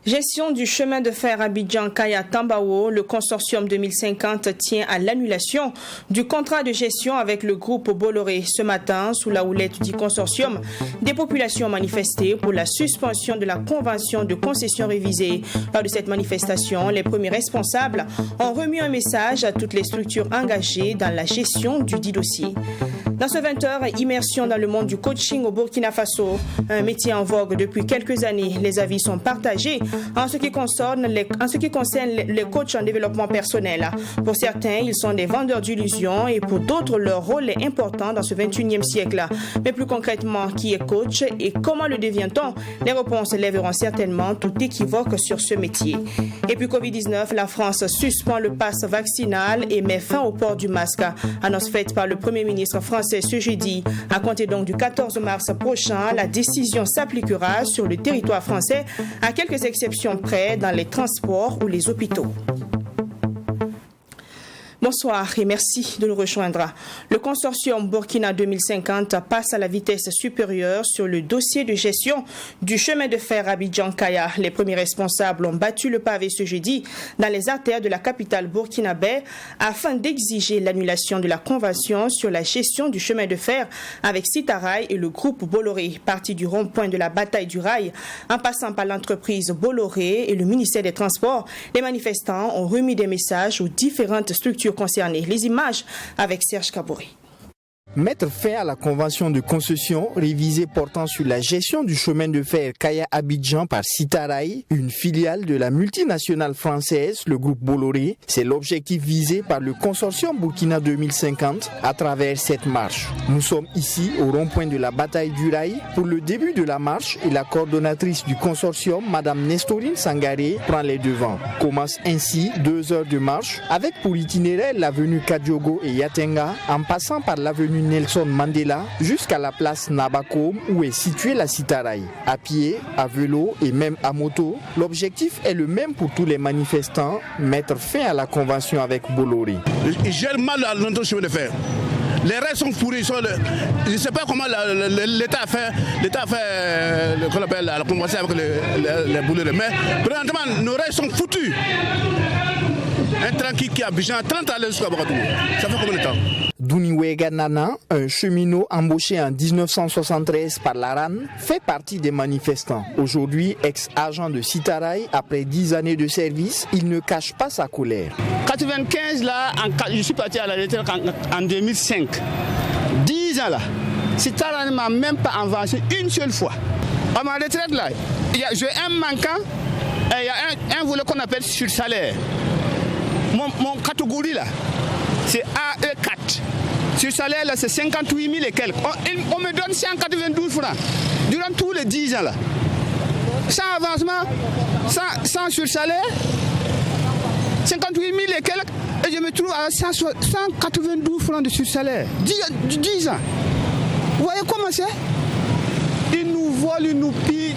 Gestion du chemin de fer Abidjan-Kaya-Tambao, le consortium 2050 tient à l'annulation du contrat de gestion avec le groupe Bolloré. Ce matin, sous la houlette du consortium, des populations ont manifesté pour la suspension de la convention de concession révisée. Lors de cette manifestation, les premiers responsables ont remis un message à toutes les structures engagées dans la gestion du dit dossier. Dans ce 20h, immersion dans le monde du coaching au Burkina Faso, un métier en vogue depuis quelques années. Les avis sont partagés en ce qui concerne les coachs en développement personnel. Pour certains, ils sont des vendeurs d'illusions et pour d'autres, leur rôle est important dans ce 21e siècle. Mais plus concrètement, qui est coach et comment le devient-on? Les réponses lèveront certainement tout équivoque sur ce métier. Et puis Covid-19, la France suspend le pass vaccinal et met fin au port du masque. Annonce faite par le Premier ministre français ce jeudi. À compter donc du 14 mars prochain, la décision s'appliquera sur le territoire français à quelques exceptions près dans les transports ou les hôpitaux. Bonsoir et merci de nous rejoindre. Le consortium Burkina 2050 passe à la vitesse supérieure sur le dossier de gestion du chemin de fer Abidjan-Kaya. Les premiers responsables ont battu le pavé ce jeudi dans les artères de la capitale burkinabé afin d'exiger l'annulation de la convention sur la gestion du chemin de fer avec Sitaraï et le groupe Bolloré. Parti du rond-point de la bataille du rail en passant par l'entreprise Bolloré et le ministère des Transports, les manifestants ont remis des messages aux différentes structures concernées. Les images avec Serge Kabouri. Mettre fin à la convention de concession révisée portant sur la gestion du chemin de fer Kaya-Abidjan par Sitaraï, une filiale de la multinationale française, le groupe Bolloré, c'est l'objectif visé par le consortium Burkina 2050 à travers cette marche. Nous sommes ici au rond-point de la bataille du rail pour le début de la marche et la coordonnatrice du consortium, Madame Nestorine Sangaré, prend les devants. Commence ainsi 2 heures de marche avec pour itinéraire l'avenue Kadiogo et Yatenga en passant par l'avenue Nelson Mandela jusqu'à la place Nabakom où est située la Sitaraï. À pied, à vélo et même à moto, l'objectif est le même pour tous les manifestants, mettre fin à la convention avec Bolloré. Ils gèrent mal notre chemin de fer. Les rails sont pourris. Je ne sais pas comment l'État a fait qu'on appelle la convention avec les Bolloré. Mais présentement, nos rails sont foutus. Un train qui a Abidjan 30 à l'heure jusqu'à Bagatou. Ça fait combien de temps? Douniwega Nana, un cheminot embauché en 1973 par la RAN, fait partie des manifestants. Aujourd'hui, ex-agent de Sitaraï, après 10 années de service, il ne cache pas sa colère. 95 là, je suis parti à la retraite en 2005. 10 ans là, Sitaraï ne m'a même pas avancé une seule fois. À ma retraite là, j'ai un manquant et il y a un volet qu'on appelle sur salaire. Mon catégorie là, c'est AE4. Sur salaire là, c'est 58 000 et quelques. On me donne 192 francs durant tous les 10 ans là. Sans avancement, sans sur salaire, 58 000 et quelques, et je me trouve à 192 francs de sur salaire. 10 ans. Vous voyez comment c'est? Ils nous volent, ils nous pillent.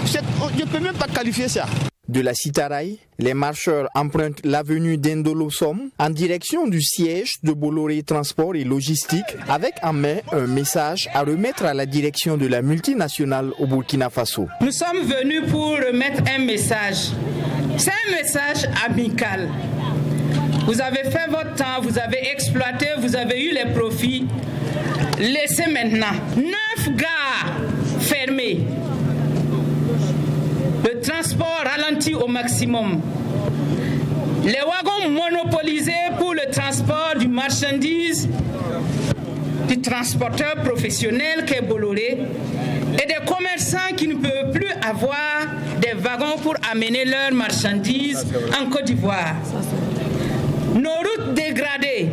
Je ne peux même pas qualifier ça. De la Sitaraï, les marcheurs empruntent l'avenue d'Endolosom en direction du siège de Bolloré Transport et Logistique avec en main un message à remettre à la direction de la multinationale au Burkina Faso. Nous sommes venus pour remettre un message. C'est un message amical. Vous avez fait votre temps, vous avez exploité, vous avez eu les profits. Laissez maintenant 9 gares fermées. Le transport ralentit au maximum. Les wagons monopolisés pour le transport du marchandise, du transporteur professionnel qu'est Bolloré, et des commerçants qui ne peuvent plus avoir des wagons pour amener leurs marchandises en Côte d'Ivoire. Nos routes dégradées,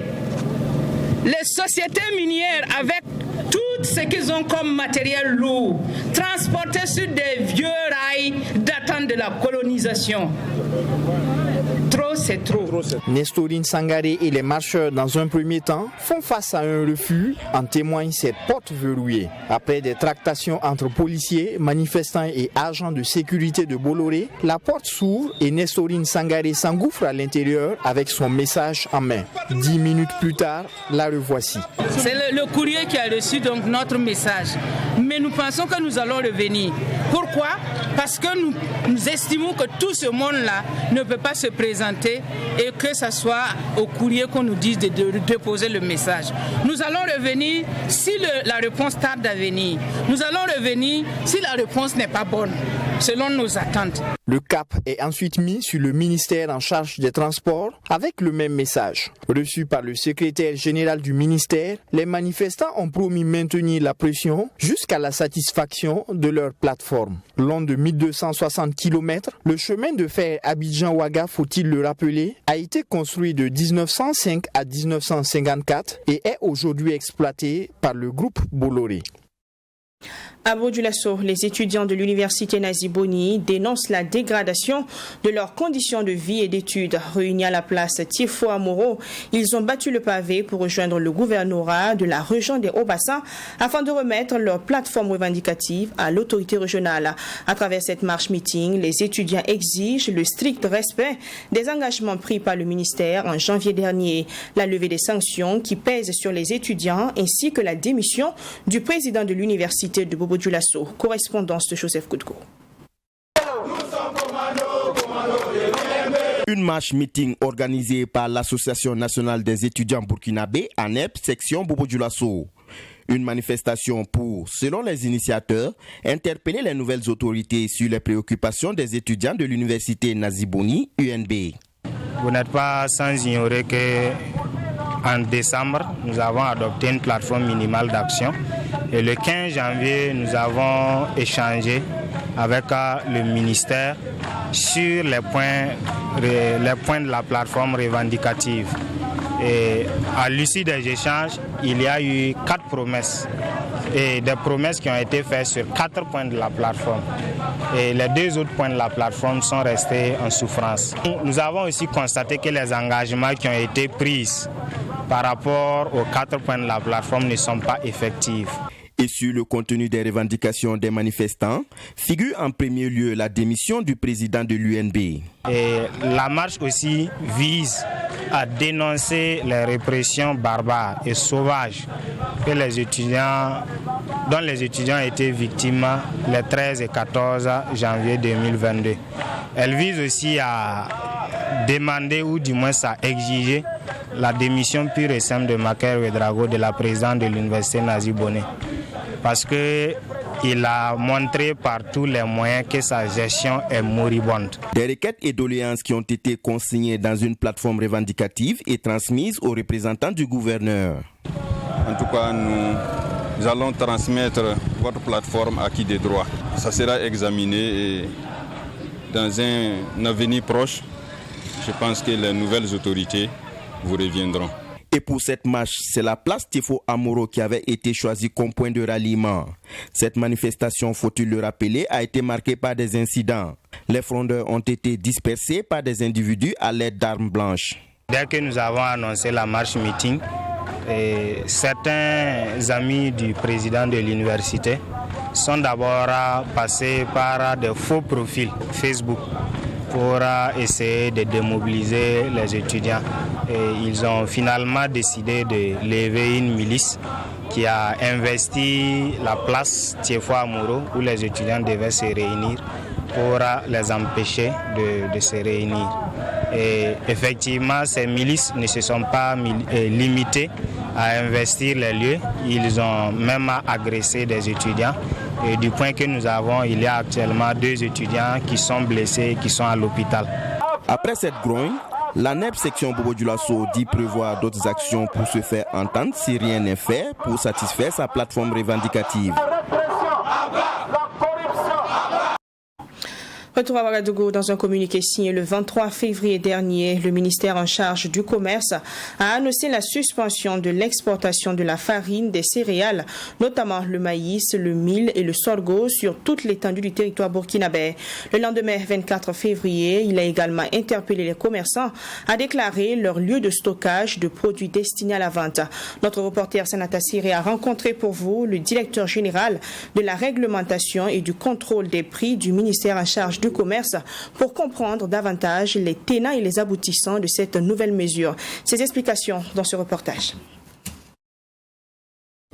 les sociétés minières avec tout ce qu'ils ont comme matériel lourd, transporté sur des vieux rails datant de la colonisation. Trop, c'est trop. Nestorine Sangaré et les marcheurs, dans un premier temps, font face à un refus, en témoigne cette porte verrouillée. Après des tractations entre policiers, manifestants et agents de sécurité de Bolloré, la porte s'ouvre et Nestorine Sangaré s'engouffre à l'intérieur avec son message en main. 10 minutes plus tard, la revoici. C'est le courrier qui a reçu donc notre message. Mais nous pensons que nous allons revenir. Pourquoi ? Parce que nous estimons que tout ce monde-là ne peut pas se présenter et que ce soit au courrier qu'on nous dise de déposer le message. Nous allons revenir si la réponse tarde à venir. Nous allons revenir si la réponse n'est pas bonne, selon nos attentes. Le cap est ensuite mis sur le ministère en charge des Transports avec le même message. Reçu par le secrétaire général du ministère, les manifestants ont promis maintenir la pression jusqu'à la satisfaction de leur plateforme. Long de 1260 km, le chemin de fer Abidjan-Ouaga, faut-il le rappeler, a été construit de 1905 à 1954 et est aujourd'hui exploité par le groupe Bolloré. À Bobo-Dioulasso, les étudiants de l'université Nazi Boni dénoncent la dégradation de leurs conditions de vie et d'études. Réunis à la place Tiefo Amoro, ils ont battu le pavé pour rejoindre le gouvernorat de la région des Hauts-Bassins afin de remettre leur plateforme revendicative à l'autorité régionale. À travers cette marche-meeting, les étudiants exigent le strict respect des engagements pris par le ministère en janvier dernier, la levée des sanctions qui pèsent sur les étudiants ainsi que la démission du président de l'université de Bobo-Dioulasso. Correspondance de Joseph Koudko. Une marche-meeting organisée par l'Association nationale des étudiants burkinabés, ANEP, section Bobo-Dioulasso. Une manifestation pour, selon les initiateurs, interpeller les nouvelles autorités sur les préoccupations des étudiants de l'université Nazi Boni, UNB. Vous n'êtes pas sans ignorer que en décembre, nous avons adopté une plateforme minimale d'action et le 15 janvier, nous avons échangé avec le ministère sur les points de la plateforme revendicative. Et à l'issue des échanges, il y a eu 4 promesses et des promesses qui ont été faites sur 4 points de la plateforme. Et les 2 autres points de la plateforme sont restés en souffrance. Nous avons aussi constaté que les engagements qui ont été pris par rapport aux 4 points de la plateforme ne sont pas effectifs. Et sur le contenu des revendications des manifestants, figure en premier lieu la démission du président de l'UNB. Et la marche aussi vise à dénoncer les répressions barbares et sauvages dont les étudiants étaient victimes les 13 et 14 janvier 2022. Elle vise aussi à demander ou du moins à exiger la démission pure et simple de Maker Ouedraogo, de la présidente de l'université Nazi Boni. Parce qu'il a montré par tous les moyens que sa gestion est moribonde. Des requêtes et doléances qui ont été consignées dans une plateforme revendicative et transmises aux représentants du gouverneur. En tout cas, nous allons transmettre votre plateforme acquis des droits. Ça sera examiné et dans un avenir proche, je pense que les nouvelles autorités vous reviendront. Et pour cette marche, c'est la place Tiefo Amoro qui avait été choisie comme point de ralliement. Cette manifestation, faut-il le rappeler, a été marquée par des incidents. Les frondeurs ont été dispersés par des individus à l'aide d'armes blanches. Dès que nous avons annoncé la marche-meeting, certains amis du président de l'université sont d'abord passés par des faux profils Facebook pour essayer de démobiliser les étudiants. Et ils ont finalement décidé de lever une milice qui a investi la place Tiefo Amoro où les étudiants devaient se réunir pour les empêcher de se réunir. Et effectivement, ces milices ne se sont pas limitées à investir les lieux. Ils ont même agressé des étudiants. Et du point que nous avons, il y a actuellement 2 étudiants qui sont blessés et qui sont à l'hôpital. Après cette grogne, l'ANEP section Bobo-Dioulasso dit prévoir d'autres actions pour se faire entendre si rien n'est fait pour satisfaire sa plateforme revendicative. Retour à Ouagadougou. Dans un communiqué signé le 23 février dernier, le ministère en charge du commerce a annoncé la suspension de l'exportation de la farine, des céréales, notamment le maïs, le mil et le sorgho sur toute l'étendue du territoire burkinabé. Le lendemain 24 février, il a également interpellé les commerçants à déclarer leur lieu de stockage de produits destinés à la vente. Notre reporter Sanata Siré a rencontré pour vous le directeur général de la réglementation et du contrôle des prix du ministère en charge du commerce pour comprendre davantage les tenants et les aboutissants de cette nouvelle mesure. Ces explications dans ce reportage.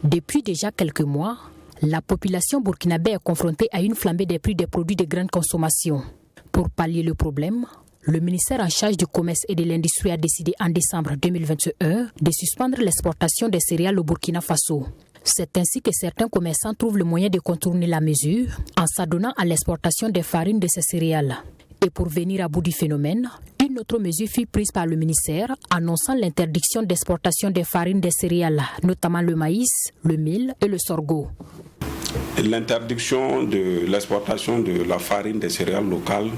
Depuis déjà quelques mois, la population burkinabé est confrontée à une flambée des prix des produits de grande consommation. Pour pallier le problème, le ministère en charge du commerce et de l'industrie a décidé en décembre 2021 de suspendre l'exportation des céréales au Burkina Faso. C'est ainsi que certains commerçants trouvent le moyen de contourner la mesure en s'adonnant à l'exportation des farines de ces céréales. Et pour venir à bout du phénomène, une autre mesure fut prise par le ministère annonçant l'interdiction d'exportation des farines des céréales, notamment le maïs, le mil et le sorgho. L'interdiction de l'exportation de la farine des céréales locales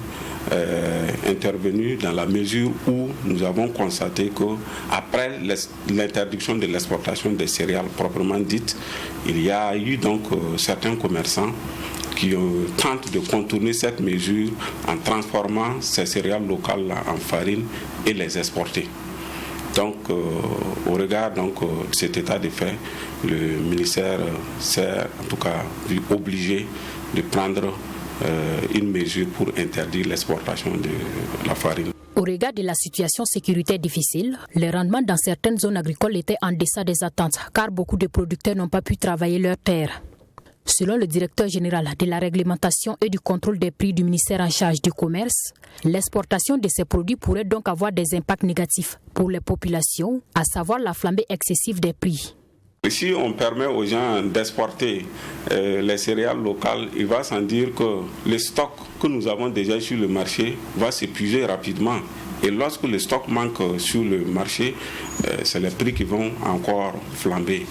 est intervenue dans la mesure où nous avons constaté qu'après l'interdiction de l'exportation des céréales proprement dites, il y a eu donc certains commerçants qui tentent de contourner cette mesure en transformant ces céréales locales en farine et les exporter. Donc, au regard de cet état de fait, le ministère s'est en tout cas vu obligé de prendre une mesure pour interdire l'exportation de la farine. Au regard de la situation sécuritaire difficile, les rendements dans certaines zones agricoles étaient en deçà des attentes car beaucoup de producteurs n'ont pas pu travailler leurs terres. Selon le directeur général de la réglementation et du contrôle des prix du ministère en charge du commerce, l'exportation de ces produits pourrait donc avoir des impacts négatifs pour les populations, à savoir la flambée excessive des prix. Si on permet aux gens d'exporter les céréales locales, il va sans dire que le stock que nous avons déjà sur le marché va s'épuiser rapidement. Et lorsque le stock manque sur le marché, c'est les prix qui vont encore flamber.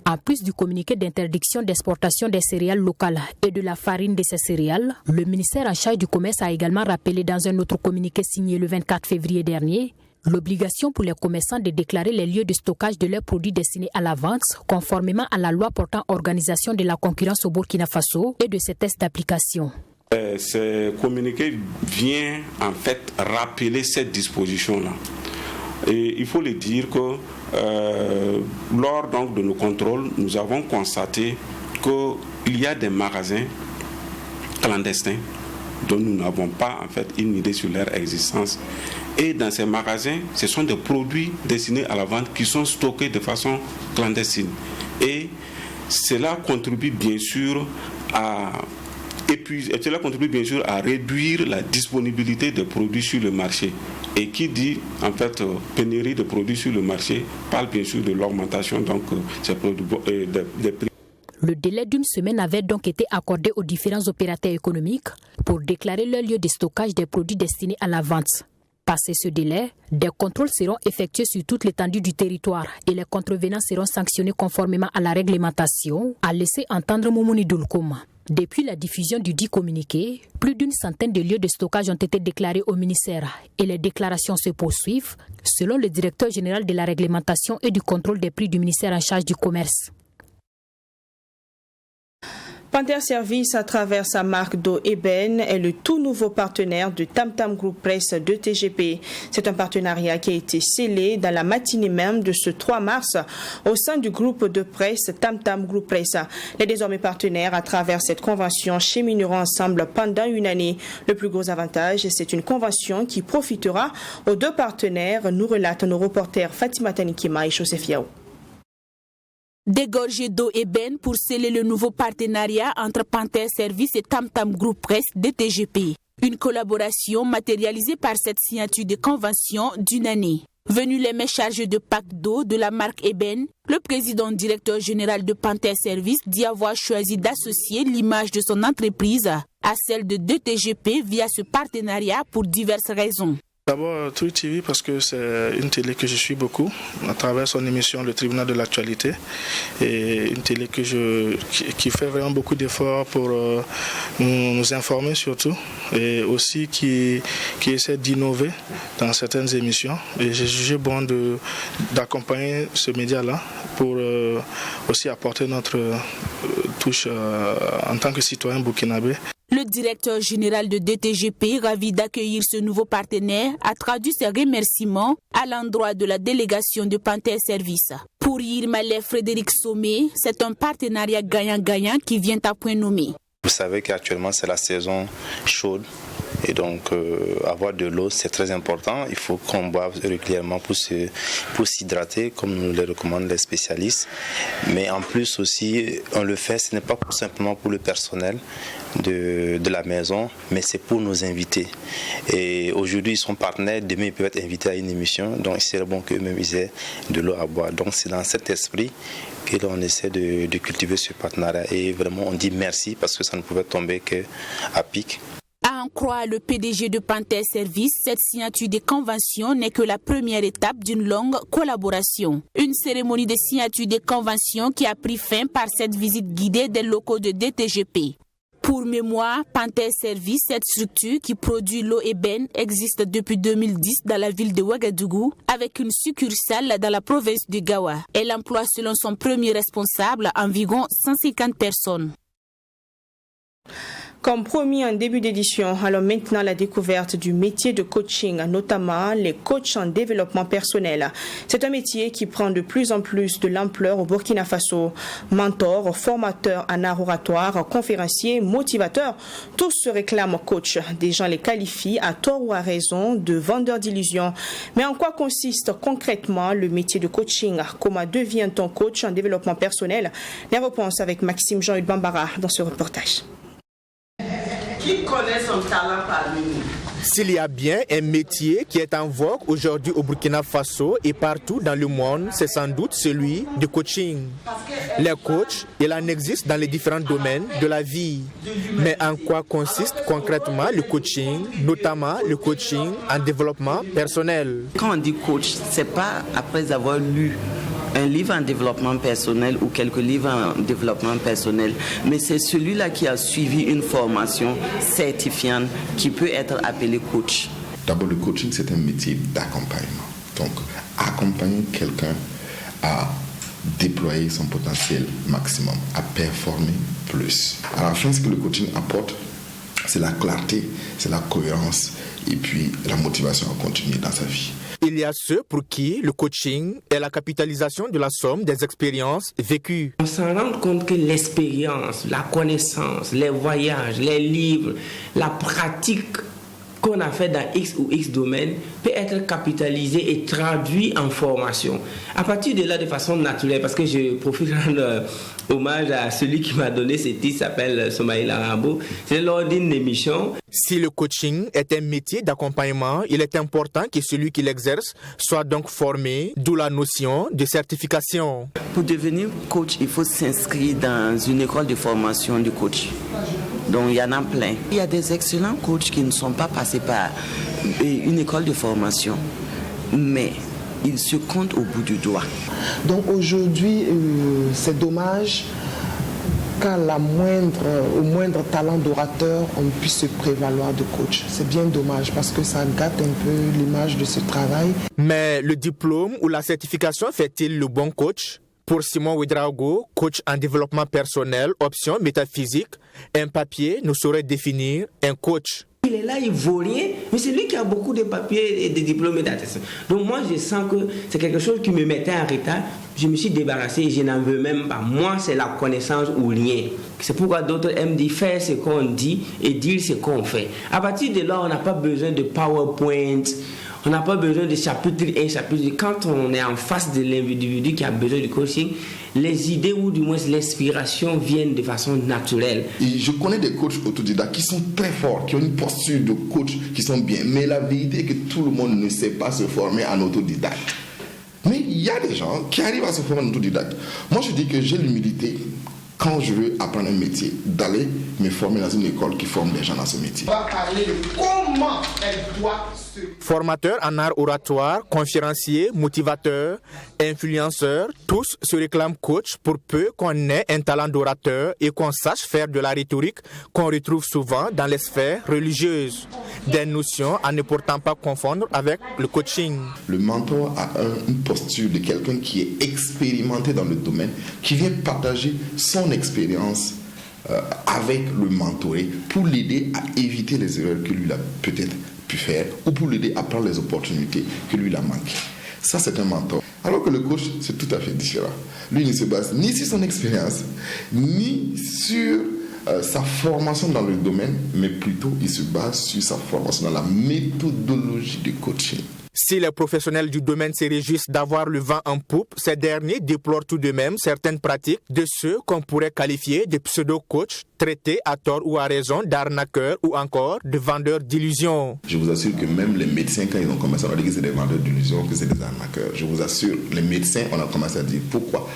En plus du communiqué d'interdiction d'exportation des céréales locales et de la farine de ces céréales, le ministère en charge du commerce a également rappelé dans un autre communiqué signé le 24 février dernier l'obligation pour les commerçants de déclarer les lieux de stockage de leurs produits destinés à la vente conformément à la loi portant organisation de la concurrence au Burkina Faso et de ses tests d'application. Ce communiqué vient en fait rappeler cette disposition-là. Et il faut le dire que lors donc de nos contrôles, nous avons constaté qu'il y a des magasins clandestins dont nous n'avons pas en fait une idée sur leur existence. Et dans ces magasins, ce sont des produits destinés à la vente qui sont stockés de façon clandestine. Et cela contribue bien sûr à réduire la disponibilité des produits sur le marché. Et qui dit en fait pénurie de produits sur le marché parle bien sûr de l'augmentation des prix. Le délai d'une semaine avait donc été accordé aux différents opérateurs économiques pour déclarer leur lieu de stockage des produits destinés à la vente. Passé ce délai, des contrôles seront effectués sur toute l'étendue du territoire et les contrevenants seront sanctionnés conformément à la réglementation, a laissé entendre Moumouni Doulkoum. Depuis la diffusion du dit communiqué, plus d'une centaine de lieux de stockage ont été déclarés au ministère et les déclarations se poursuivent, selon le directeur général de la réglementation et du contrôle des prix du ministère en charge du commerce. Panther Service, à travers sa marque d'eau Eben, est le tout nouveau partenaire de Tam Tam Group Press de TGP. C'est un partenariat qui a été scellé dans la matinée même de ce 3 mars au sein du groupe de presse Tam Tam Group Press. Les désormais partenaires, à travers cette convention, chemineront ensemble pendant une année. Le plus gros avantage, c'est une convention qui profitera aux deux partenaires, nous relatent nos reporters Fatima Tanikima et Joseph Yao. Dégorgé d'eau Eben pour sceller le nouveau partenariat entre Panther Service et Tam Tam Group Press de TGP. Une collaboration matérialisée par cette signature de convention d'une année. Venu les mains chargées de packs d'eau de la marque Eben, le président directeur général de Panther Service dit avoir choisi d'associer l'image de son entreprise à celle de TGP via ce partenariat pour diverses raisons. D'abord, Tui TV parce que c'est une télé que je suis beaucoup à travers son émission Le Tribunal de l'actualité, et une télé qui fait vraiment beaucoup d'efforts pour nous informer surtout, et aussi qui essaie d'innover dans certaines émissions. Et j'ai jugé bon d'accompagner ce média-là pour aussi apporter notre touche en tant que citoyen burkinabé. Le directeur général de DTGP, ravi d'accueillir ce nouveau partenaire, a traduit ses remerciements à l'endroit de la délégation de Panther Service. Pour Yirmaleh Frédéric Sommet, c'est un partenariat gagnant-gagnant qui vient à point nommé. Vous savez qu'actuellement c'est la saison chaude. Et donc, avoir de l'eau, c'est très important. Il faut qu'on boive régulièrement pour s'hydrater, comme nous le recommandent les spécialistes. Mais en plus aussi, on le fait, ce n'est pas simplement pour le personnel de la maison, mais c'est pour nos invités. Et aujourd'hui, ils sont partenaires. Demain, ils peuvent être invités à une émission. Donc, il serait bon qu'eux-mêmes ils aient de l'eau à boire. Donc, c'est dans cet esprit que l'on essaie de cultiver ce partenariat. Et vraiment, on dit merci parce que ça ne pouvait tomber qu'à pic. À en croire le PDG de Panther Service, cette signature des conventions n'est que la première étape d'une longue collaboration. Une cérémonie de signature des conventions qui a pris fin par cette visite guidée des locaux de DTGP. Pour mémoire, Panther Service, cette structure qui produit l'eau ébène, existe depuis 2010 dans la ville de Ouagadougou avec une succursale dans la province de Gawa. Elle emploie selon son premier responsable environ 150 personnes. Comme promis en début d'édition, alors maintenant la découverte du métier de coaching, notamment les coachs en développement personnel. C'est un métier qui prend de plus en plus de l'ampleur au Burkina Faso. Mentors, formateurs en art oratoire, conférenciers, motivateurs, tous se réclament coach. Des gens les qualifient à tort ou à raison de vendeurs d'illusions. Mais en quoi consiste concrètement le métier de coaching? Comment devient-on coach en développement personnel? Les réponses avec Maxime Jean-Hugues Bambara dans ce reportage. Qui connaît son talent parmi nous? S'il y a bien un métier qui est en vogue aujourd'hui au Burkina Faso et partout dans le monde, c'est sans doute celui du coaching. Les coachs, il en existe dans les différents domaines de la vie. Mais en quoi consiste concrètement le coaching, notamment le coaching en développement personnel? Quand on dit coach, c'est pas après avoir lu un livre en développement personnel ou quelques livres en développement personnel, mais c'est celui-là qui a suivi une formation certifiante qui peut être appelé coach. D'abord, le coaching, c'est un métier d'accompagnement. Donc, accompagner quelqu'un à déployer son potentiel maximum, à performer plus. À la fin, ce que le coaching apporte, c'est la clarté, c'est la cohérence et puis la motivation à continuer dans sa vie. Il y a ceux pour qui le coaching est la capitalisation de la somme des expériences vécues. On s'en rend compte que l'expérience, la connaissance, les voyages, les livres, la pratique qu'on a fait dans X ou X domaine peut être capitalisé et traduit en formation. À partir de là, de façon naturelle, parce que je profite de rendre hommage à celui qui m'a donné ce titre, s'appelle Somaïl Arabo. C'est lors d'une émission. Si le coaching est un métier d'accompagnement, il est important que celui qui l'exerce soit donc formé, d'où la notion de certification. Pour devenir coach, il faut s'inscrire dans une école de formation de coach. Donc il y en a plein. Il y a des excellents coachs qui ne sont pas passés par une école de formation, mais ils se comptent au bout du doigt. Donc aujourd'hui, c'est dommage qu'à au moindre talent d'orateur, on puisse se prévaloir de coach. C'est bien dommage parce que ça gâte un peu l'image de ce travail. Mais le diplôme ou la certification fait-il le bon coach? Pour Simon Ouedraogo, coach en développement personnel, option métaphysique, un papier ne saurait définir un coach. Il est là, il ne vaut rien, mais c'est lui qui a beaucoup de papiers et de diplômes et d'attestations. Donc moi, je sens que c'est quelque chose qui me mettait en retard. Je me suis débarrassé et je n'en veux même pas. Moi, c'est la connaissance ou rien. C'est pourquoi d'autres aiment dire faire ce qu'on dit et dire ce qu'on fait. À partir de là, on n'a pas besoin de PowerPoint. On n'a pas besoin de chapitre 1, chapitre 2. Quand on est en face de l'individu qui a besoin de coaching, les idées ou du moins l'inspiration viennent de façon naturelle. Et je connais des coachs autodidactes qui sont très forts, qui ont une posture de coach qui sont bien. Mais la vérité est que tout le monde ne sait pas se former en autodidacte. Mais il y a des gens qui arrivent à se former en autodidacte. Moi, je dis que j'ai l'humilité, quand je veux apprendre un métier, d'aller me former dans une école qui forme des gens dans ce métier. On va parler de comment elle doit Formateurs en art oratoire, conférenciers, motivateurs, influenceurs, tous se réclament coach pour peu qu'on ait un talent d'orateur et qu'on sache faire de la rhétorique qu'on retrouve souvent dans les sphères religieuses. Des notions à ne pourtant pas confondre avec le coaching. Le mentor a une posture de quelqu'un qui est expérimenté dans le domaine, qui vient partager son expérience avec le mentoré pour l'aider à éviter les erreurs que lui a peut-être pu faire ou pour l'aider à prendre les opportunités que lui a manquées. Ça, c'est un mentor. Alors que le coach, c'est tout à fait différent. Lui ne se base ni sur son expérience, ni sur sa formation dans le domaine, mais plutôt il se base sur sa formation dans la méthodologie du coaching. Si les professionnels du domaine se réjouissent d'avoir le vent en poupe, ces derniers déplorent tout de même certaines pratiques de ceux qu'on pourrait qualifier de pseudo-coachs, traités à tort ou à raison d'arnaqueurs ou encore de vendeurs d'illusions. Je vous assure que même les médecins, quand ils ont commencé, on a dit que c'est des vendeurs d'illusions, que c'est des arnaqueurs. Je vous assure, les médecins, on a commencé à dire pourquoi.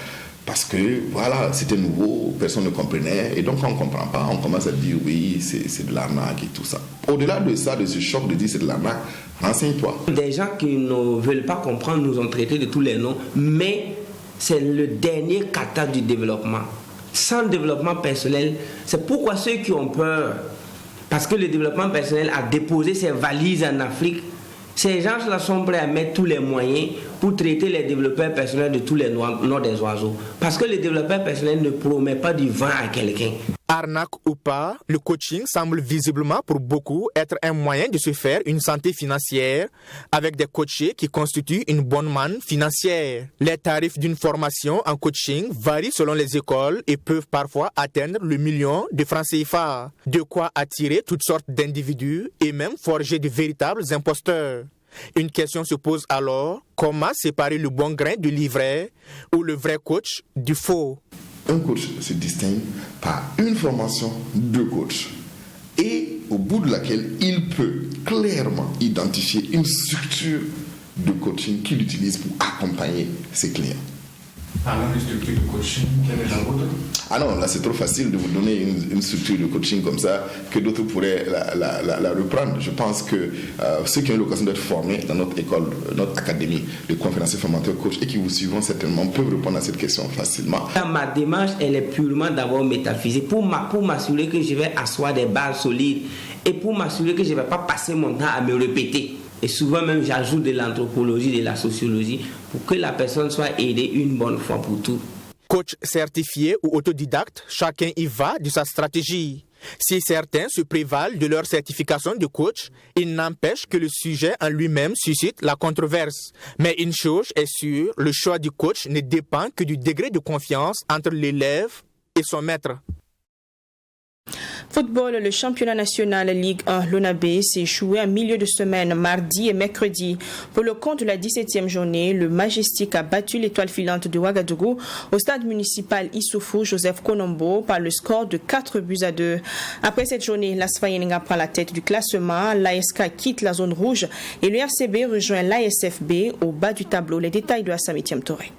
Parce que voilà, c'était nouveau, personne ne comprenait. Et donc, quand on ne comprend pas, on commence à dire oui, c'est de l'arnaque et tout ça. Au-delà de ça, de ce choc de dire c'est de l'arnaque, renseigne-toi. Des gens qui ne veulent pas comprendre nous ont traités de tous les noms, mais c'est le dernier kata du développement. Sans développement personnel, c'est pourquoi ceux qui ont peur, parce que le développement personnel a déposé ses valises en Afrique, ces gens-là sont prêts à mettre tous les moyens pour traiter les développeurs personnels de tous les noms des oiseaux. Parce que le développeur personnel ne promet pas du vent à quelqu'un. Arnaque ou pas, le coaching semble visiblement pour beaucoup être un moyen de se faire une santé financière avec des coachés qui constituent une bonne manne financière. Les tarifs d'une formation en coaching varient selon les écoles et peuvent parfois atteindre le million de francs CFA. De quoi attirer toutes sortes d'individus et même forger de véritables imposteurs. Une question se pose alors, comment séparer le bon grain du livret ou le vrai coach du faux? Un coach se distingue par une formation de coach et au bout de laquelle il peut clairement identifier une structure de coaching qu'il utilise pour accompagner ses clients. Parlant de structure de coaching, quelle est la vôtre? Ah non, là c'est trop facile de vous donner une structure de coaching comme ça que d'autres pourraient la reprendre. Je pense que ceux qui ont eu l'occasion d'être formés dans notre école, notre académie de conférenciers formateurs coach et qui vous suivront certainement peuvent répondre à cette question facilement. Ma démarche, elle est purement d'abord métaphysique pour m'assurer que je vais asseoir des bases solides et pour m'assurer que je ne vais pas passer mon temps à me répéter. Et souvent même j'ajoute de l'anthropologie, de la sociologie pour que la personne soit aidée une bonne fois pour toutes. Coach certifié ou autodidacte, chacun y va de sa stratégie. Si certains se prévalent de leur certification de coach, il n'empêche que le sujet en lui-même suscite la controverse. Mais une chose est sûre, le choix du coach ne dépend que du degré de confiance entre l'élève et son maître. Football, le championnat national Ligue 1 l'ONAB s'est joué en milieu de semaine, mardi et mercredi. Pour le compte de la 17e journée, le Majestic a battu l'étoile filante de Ouagadougou au stade municipal Issoufou Joseph Konombo par le score de 4-2. Après cette journée, l'AS Fayenga prend la tête du classement, l'ASK quitte la zone rouge et le RCB rejoint l'ASFB au bas du tableau. Les détails de Assami Touré.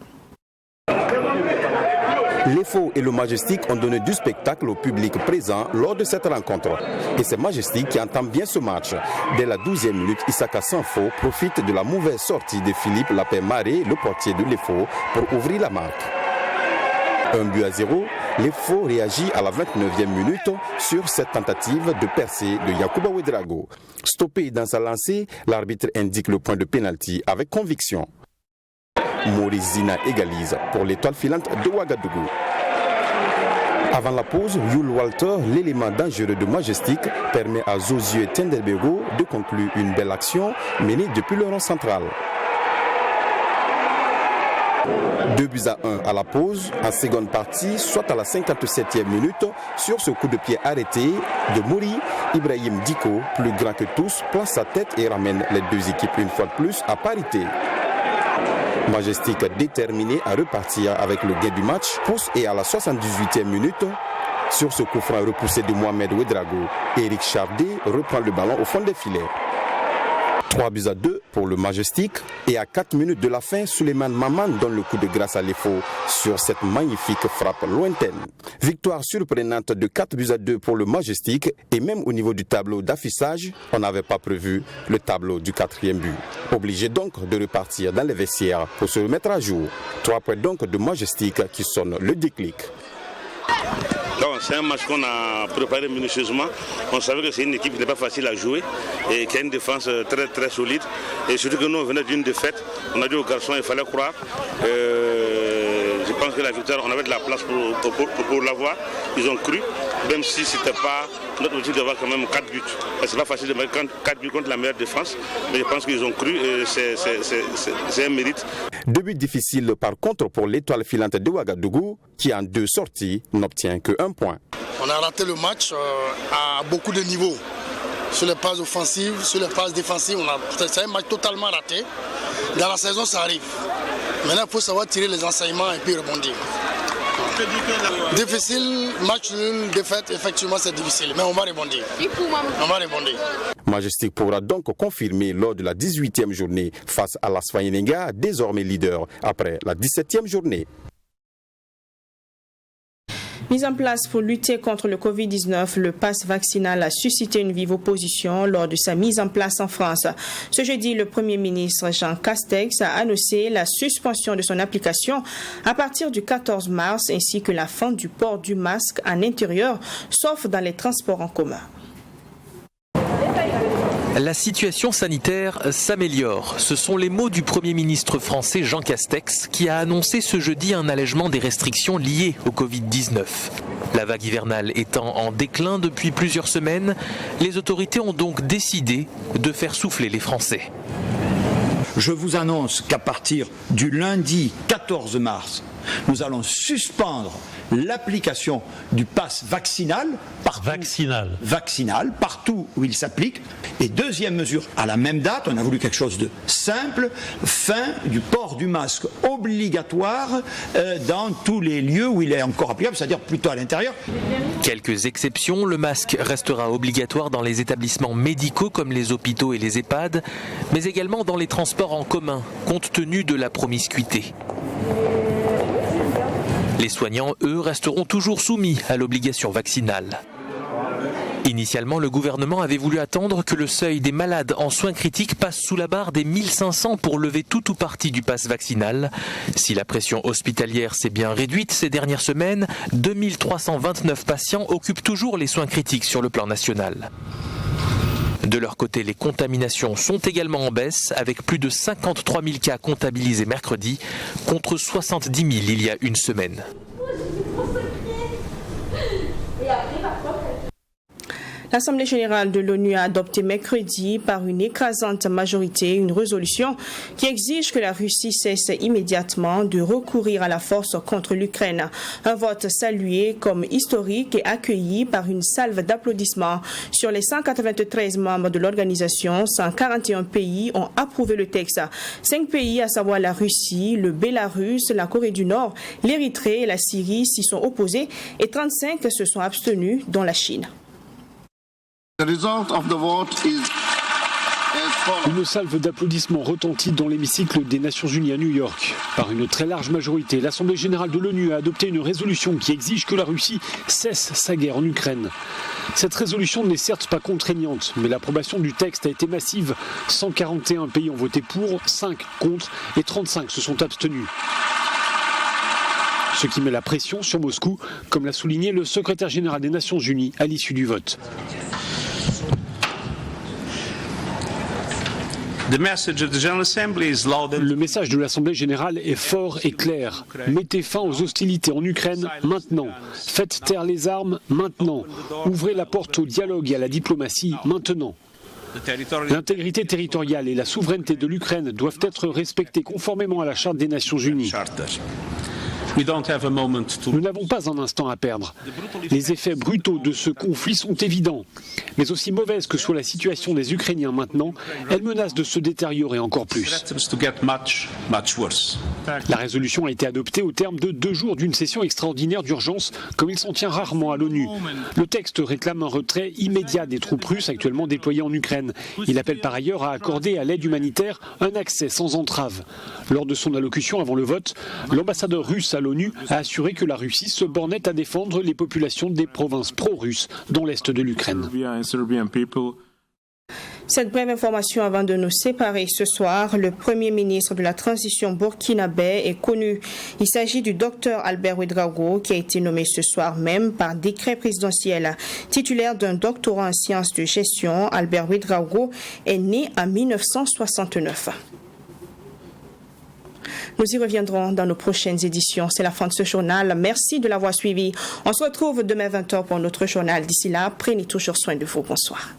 L'EFO et le Majestic ont donné du spectacle au public présent lors de cette rencontre. Et c'est Majestic qui entame bien ce match. Dès la 12e minute, Isaka Sanfo profite de la mauvaise sortie de Philippe Lapin-Maré, le portier de l'EFO, pour ouvrir la marque. 1-0, l'EFO réagit à la 29e minute sur cette tentative de percée de Yacouba Ouedraogo. Stoppé dans sa lancée, l'arbitre indique le point de pénalty avec conviction. Maurice Zina égalise pour l'étoile filante de Ouagadougou. Avant la pause, Yul Walter, l'élément dangereux de Majestic, permet à Zozio Tendelbego de conclure une belle action menée depuis le rond central. 2-1 à la pause, en seconde partie, soit à la 57e minute, sur ce coup de pied arrêté de Mouri, Ibrahim Diko, plus grand que tous, place sa tête et ramène les deux équipes une fois de plus à parité. Majestic déterminé à repartir avec le gain du match, pousse et à la 78e minute, sur ce coup franc repoussé de Mohamed Ouedraogo, Eric Chardé reprend le ballon au fond des filets. 3-2 pour le Majestic et à 4 minutes de la fin, Souleymane Maman donne le coup de grâce à l'EFO sur cette magnifique frappe lointaine. Victoire surprenante de 4-2 pour le Majestic et même au niveau du tableau d'affichage, on n'avait pas prévu le tableau du 4e but. Obligé donc de repartir dans les vestiaires pour se remettre à jour. 3 points donc de Majestic qui sonne le déclic. C'est un match qu'on a préparé minutieusement. On savait que c'est une équipe qui n'est pas facile à jouer et qui a une défense très très solide. Et surtout que nous on venait d'une défaite. On a dit aux garçons il fallait croire. Je pense que la victoire, on avait de la place pour l'avoir. Ils ont cru, même si ce n'était pas notre objectif d'avoir quand même 4 buts. Ce n'est pas facile de mettre 4 buts contre la meilleure défense, mais je pense qu'ils ont cru et c'est un mérite. 2 buts difficiles par contre pour l'étoile filante de Ouagadougou qui en 2 sorties n'obtient que 1 point. On a raté le match à beaucoup de niveaux. Sur les passes offensives, sur les passes défensives, c'est un match totalement raté. Dans la saison, ça arrive. Maintenant, il faut savoir tirer les enseignements et puis rebondir. Difficile, match nul, défaite, effectivement c'est difficile, mais on va rebondir. Majestic pourra donc confirmer lors de la 18e journée face à l'AS Fayenenga, désormais leader après la 17e journée. Mis en place pour lutter contre le Covid-19, le pass vaccinal a suscité une vive opposition lors de sa mise en place en France. Ce jeudi, le Premier ministre Jean Castex a annoncé la suspension de son application à partir du 14 mars ainsi que la fin du port du masque en intérieur, sauf dans les transports en commun. La situation sanitaire s'améliore. Ce sont les mots du Premier ministre français Jean Castex qui a annoncé ce jeudi un allègement des restrictions liées au Covid-19. La vague hivernale étant en déclin depuis plusieurs semaines, les autorités ont donc décidé de faire souffler les Français. Je vous annonce qu'à partir du lundi 14 mars, nous allons suspendre l'application du pass vaccinal partout où il s'applique. Et deuxième mesure, à la même date, on a voulu quelque chose de simple, fin du port du masque obligatoire dans tous les lieux où il est encore applicable, c'est-à-dire plutôt à l'intérieur. Quelques exceptions, le masque restera obligatoire dans les établissements médicaux comme les hôpitaux et les EHPAD, mais également dans les transports en commun, compte tenu de la promiscuité. Les soignants, eux, resteront toujours soumis à l'obligation vaccinale. Initialement, le gouvernement avait voulu attendre que le seuil des malades en soins critiques passe sous la barre des 1500 pour lever tout ou partie du pass vaccinal. Si la pression hospitalière s'est bien réduite ces dernières semaines, 2329 patients occupent toujours les soins critiques sur le plan national. De leur côté, les contaminations sont également en baisse, avec plus de 53 000 cas comptabilisés mercredi, contre 70 000 il y a une semaine. L'Assemblée générale de l'ONU a adopté mercredi par une écrasante majorité une résolution qui exige que la Russie cesse immédiatement de recourir à la force contre l'Ukraine. Un vote salué comme historique et accueilli par une salve d'applaudissements. Sur les 193 membres de l'organisation, 141 pays ont approuvé le texte. 5 pays, à savoir la Russie, le Bélarus, la Corée du Nord, l'Érythrée et la Syrie, s'y sont opposés et 35 se sont abstenus, dont la Chine. Une salve d'applaudissements retentit dans l'hémicycle des Nations Unies à New York. Par une très large majorité, l'Assemblée générale de l'ONU a adopté une résolution qui exige que la Russie cesse sa guerre en Ukraine. Cette résolution n'est certes pas contraignante, mais l'approbation du texte a été massive. 141 pays ont voté pour, 5 contre et 35 se sont abstenus. Ce qui met la pression sur Moscou, comme l'a souligné le secrétaire général des Nations Unies à l'issue du vote. Le message de l'Assemblée générale est fort et clair. Mettez fin aux hostilités en Ukraine maintenant. Faites taire les armes maintenant. Ouvrez la porte au dialogue et à la diplomatie maintenant. L'intégrité territoriale et la souveraineté de l'Ukraine doivent être respectées conformément à la Charte des Nations Unies. Nous n'avons pas un instant à perdre. Les effets brutaux de ce conflit sont évidents. Mais aussi mauvaise que soit la situation des Ukrainiens maintenant, elle menace de se détériorer encore plus. La résolution a été adoptée au terme de 2 jours d'une session extraordinaire d'urgence, comme il s'en tient rarement à l'ONU. Le texte réclame un retrait immédiat des troupes russes actuellement déployées en Ukraine. Il appelle par ailleurs à accorder à l'aide humanitaire un accès sans entrave. Lors de son allocution avant le vote, l'ambassadeur russe à l'ONU a assuré que la Russie se bornait à défendre les populations des provinces pro-russes dans l'est de l'Ukraine. Cette brève information avant de nous séparer ce soir, le Premier ministre de la transition burkinabé est connu. Il s'agit du docteur Albert Ouedraogo qui a été nommé ce soir même par décret présidentiel. Titulaire d'un doctorat en sciences de gestion, Albert Ouedraogo est né en 1969. Nous y reviendrons dans nos prochaines éditions. C'est la fin de ce journal. Merci de l'avoir suivi. On se retrouve demain 20h pour notre journal. D'ici là, prenez toujours soin de vous. Bonsoir.